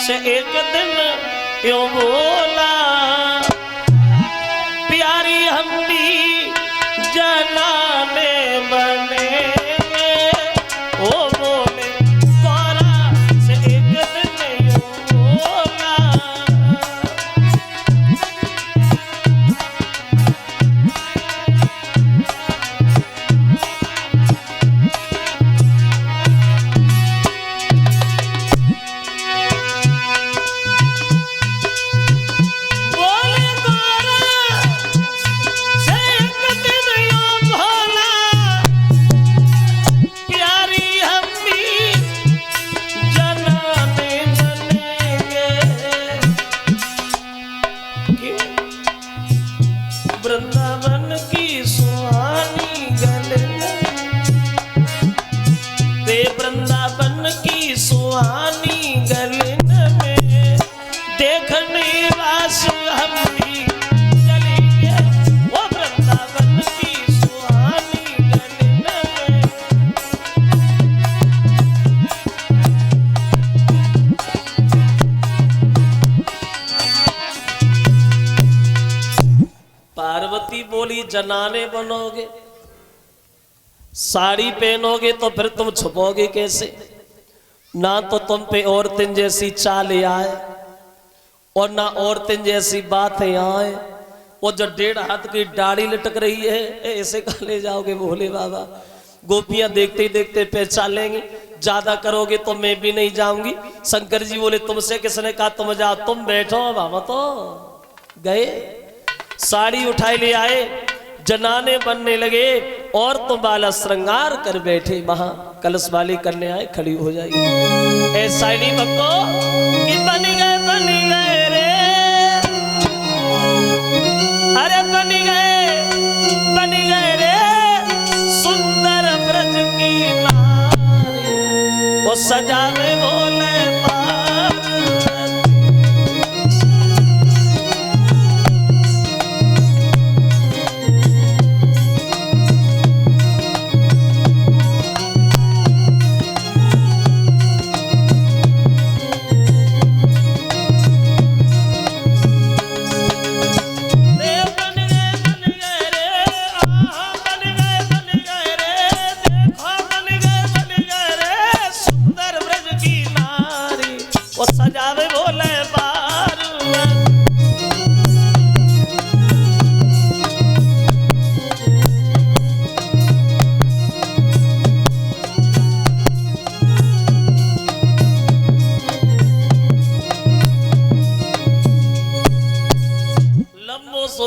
से एक दिन यूं बोला, प्यारी हम भी जनाने बनेंगे। ओ बोले गौरा से एक दिन यूं बोला, वृंदावन की सुहानी गलन रे, वृंदावन की सुहानी गलन में देखने वास हम भी चलेंगे। वो वृंदावन की सुहानी गलन में पार्वती बोली जनाने बनोगे, साड़ी पहनोगे तो फिर तुम छुपोगे कैसे? ना तो तुम पे औरतें जैसी चालें आए और ना औरतें जैसी बातें आए। वो जो 1.5 हाथ की दाढ़ी लटक रही है ऐसे कहा ले जाओगे भोले बाबा? गोपियां देखते ही देखते पहचान लेंगी। ज्यादा करोगे तो मैं भी नहीं जाऊंगी। शंकर जी बोले तुमसे किसने कहा तुम जाओ? तुम बैठो बाबा। तो गए, साड़ी उठाए ले आए, जनाने बनने लगे और तो बाला श्रृंगार कर बैठे। वहां कलश वाली करने आए, खड़ी हो जाएगी। ऐसा ही नहीं भक्तो कि बन गए रे, अरे बन गए रे सुंदर ब्रज की नारी। वो सजावे बोले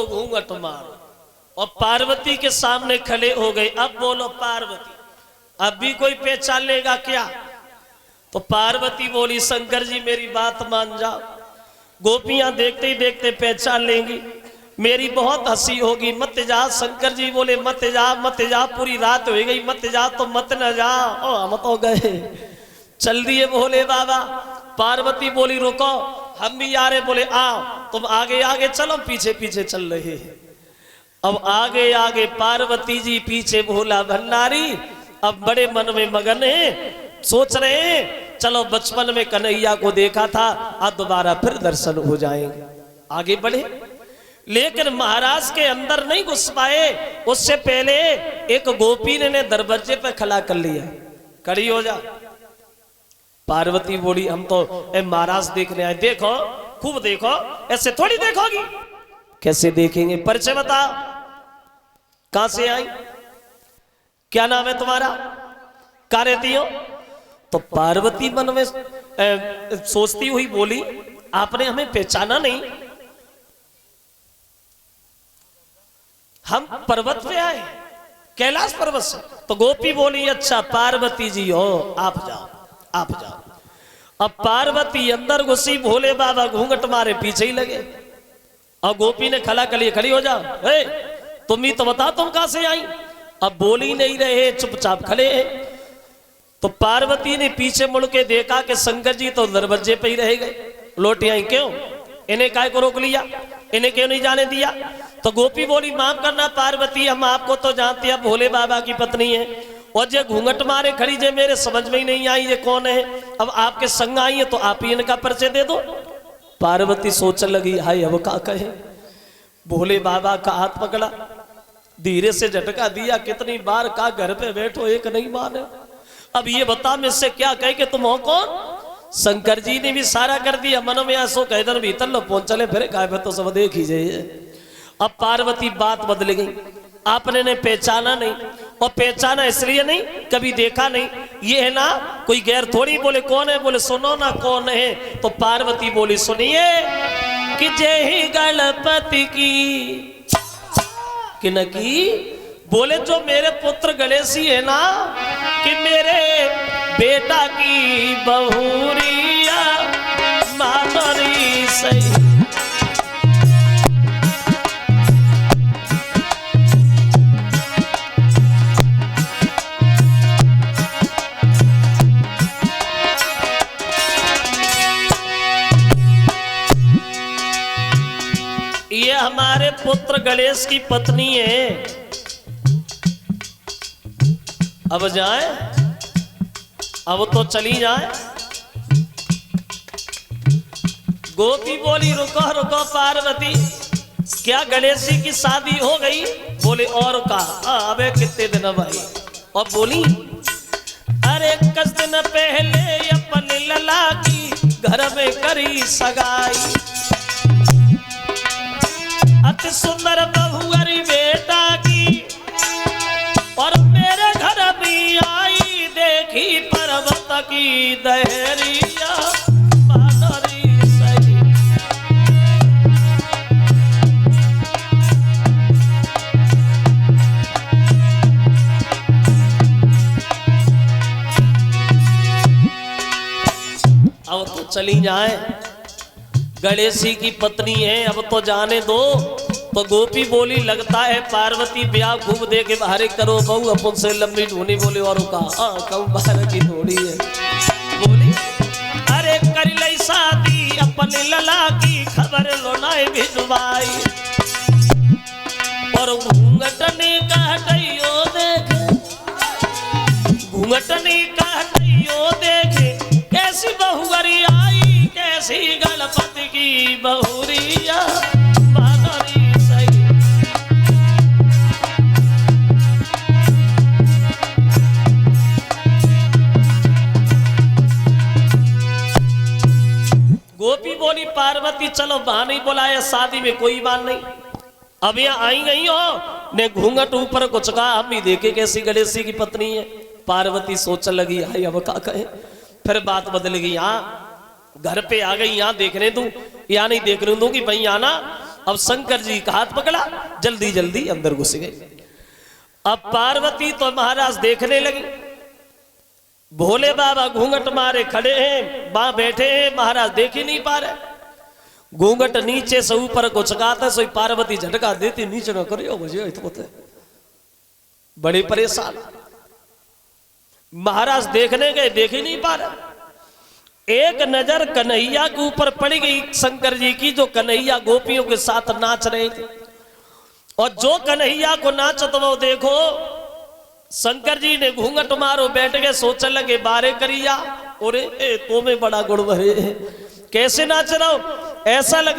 घूंघट मारो और पार्वती के सामने खड़े हो गए। अब बोलो पार्वती, अब भी कोई पहचान लेगा क्या? तो पार्वती बोली शंकर जी मेरी बात मान जाओ। गोपियां देखते ही देखते पहचान लेंगी, मेरी बहुत हंसी होगी। मत जा। शंकर जी बोले मत जा, पूरी रात हो गई, मत जा तो मत न जा। ओ हम तो गए, चल दिए भोले बाबा। पार्वती बोली रुको, हम भी आ रहे। बोले आओ, तुम आगे आगे चलो, पीछे पीछे चल रहे हैं। अब आगे आगे पार्वती जी, पीछे भोला भंडारी। अब बड़े मन में मगन है, सोच रहे हैं चलो बचपन में कन्हैया को देखा था, आज दोबारा फिर दर्शन हो जाएंगे। आगे बढ़े, लेकिन महाराज के अंदर नहीं घुस पाए। उससे पहले एक गोपी ने दरवाजे पे खड़ा कर लिया, खड़ी हो जा। पार्वती बोली हम तो महाराज देखने आए। देखो, खूब देखो, ऐसे थोड़ी देखोगी। कैसे देखेंगे? परिचय बताओ, कहां से आई, क्या नाम है तुम्हारा, क्या रहती हो? तो पार्वती मन में सोचती हुई बोली आपने हमें पहचाना नहीं, हम पर्वत पे आए, कैलाश पर्वत से। तो गोपी बोली अच्छा पार्वती जी हो, आप जाओ आप जाओ। अब पार्वती अंदर घुसी, भोले बाबा घूंघट मारे पीछे ही लगे। और गोपी ने खला कर लिए, खड़ी हो जाओ, तुम ही तो बता तुम कहां से आई। अब बोल ही नहीं रहे, चुपचाप खड़े हैं। तो पार्वती ने पीछे मुड़ के देखा कि शंकर जी तो दरवाजे पे ही रह गए। लौट आई क्यों, इन्हें काय को रोक लिया, इन्हें क्यों नहीं जाने दिया? तो गोपी बोली माफ करना पार्वती, हम आपको तो जानते हैं, भोले बाबा की पत्नी है। और जे घूंघट मारे खड़ी जे मेरे समझ में ही नहीं आई ये कौन है, अब आपके संग आई है तो आप ही इनका परिचय दे दो। पार्वती सोचने लगी हाय अब का कहे। भोले बाबा का हाथ पकड़ा, धीरे से झटका दिया, कितनी बार का घर पे बैठो एक नहीं माने, अब ये बता मुझसे क्या कहे कि तुम हो कौन। शंकर जी ने भी सारा कर दिया, मन में ऐसो कह दर भीतर लो पहुंच चले फिर काय तो सब देख ही जाइए। अब पार्वती बात बदल गई, आपने ने पहचाना नहीं, और पहचाना इसलिए नहीं कभी देखा नहीं, ये है ना कोई गैर थोड़ी। बोले कौन है, बोले सुनो ना कौन है। तो पार्वती बोली सुनिए कि जय ही गणपति की कि न की। बोले जो मेरे पुत्र गणेशी है ना कि मेरे बेटा की बहुरिया मातरी सही। ये हमारे पुत्र गणेश की पत्नी है, अब जाए, अब तो चली जाए। गोपी बोली रुको रुको पार्वती, क्या गणेश जी की शादी हो गई। बोले और कहा अबे कितने दिन भाई। और बोली अरे कुछ दिन पहले अपने लला की घर में करी सगाई, अति सुंदर बहुअरी बेटा की, और मेरे घर भी आई देखी पर्वत की दहरिया बानरी सही। अब तो चली जाए, गणेशी की पत्नी है अब तो जाने दो। तो गोपी बोली लगता है पार्वती ब्याह खूब दे के बाहर करो बहू अपन से लंबी ढूंढी। बोले और कम बाहर की थोड़ी है। बोली अरे कर ले शादी अपने लला की खबर लोनाए भिजवाई, और घूंघटनी का हटइयो देखे, घूंघटनी का हटइयो देखे, कैसी बहुअरी आई कैसी गणपति की बहुरिया बानरी सही। गोपी बोली पार्वती चलो बहाने ही बुलाया, शादी में कोई बात नहीं। अब यहाँ आई गई हो ने घूंघट ऊपर कुछ कहा, हम भी देखे कैसी गणेशी की पत्नी है। पार्वती सोचने लगी हाय अब का कहे। फिर बात बदल गई, यहाँ घर पे आ गई, यहाँ देखने दूं यहाँ नहीं देखने दूंगी भाई आना। अब शंकर जी का हाथ पकड़ा, जल्दी जल्दी अंदर घुस गए। अब पार्वती तो महाराज देखने लगी, भोले बाबा घूंघट मारे खड़े हैं, वहां बैठे हैं, महाराज देख ही नहीं पा रहे। घूंघट नीचे से ऊपर को चकाता, सोई पार्वती झटका देती नीचे न करियो मुझे तो बड़े परेशान। महाराज देखने गए, देख ही नहीं पा रहे। एक नजर कन्हैया के ऊपर पड़ गई शंकर जी की, जो कन्हैया गोपियों के साथ नाच रहे थे। और जो कन्हैया को नाचत वो देखो, शंकर जी ने घूंघट मारो बैठ गए, सोचने लगे बारे करिया, और तो में बड़ा गुण भरे कैसे नाच रहा हो। ऐसा लगता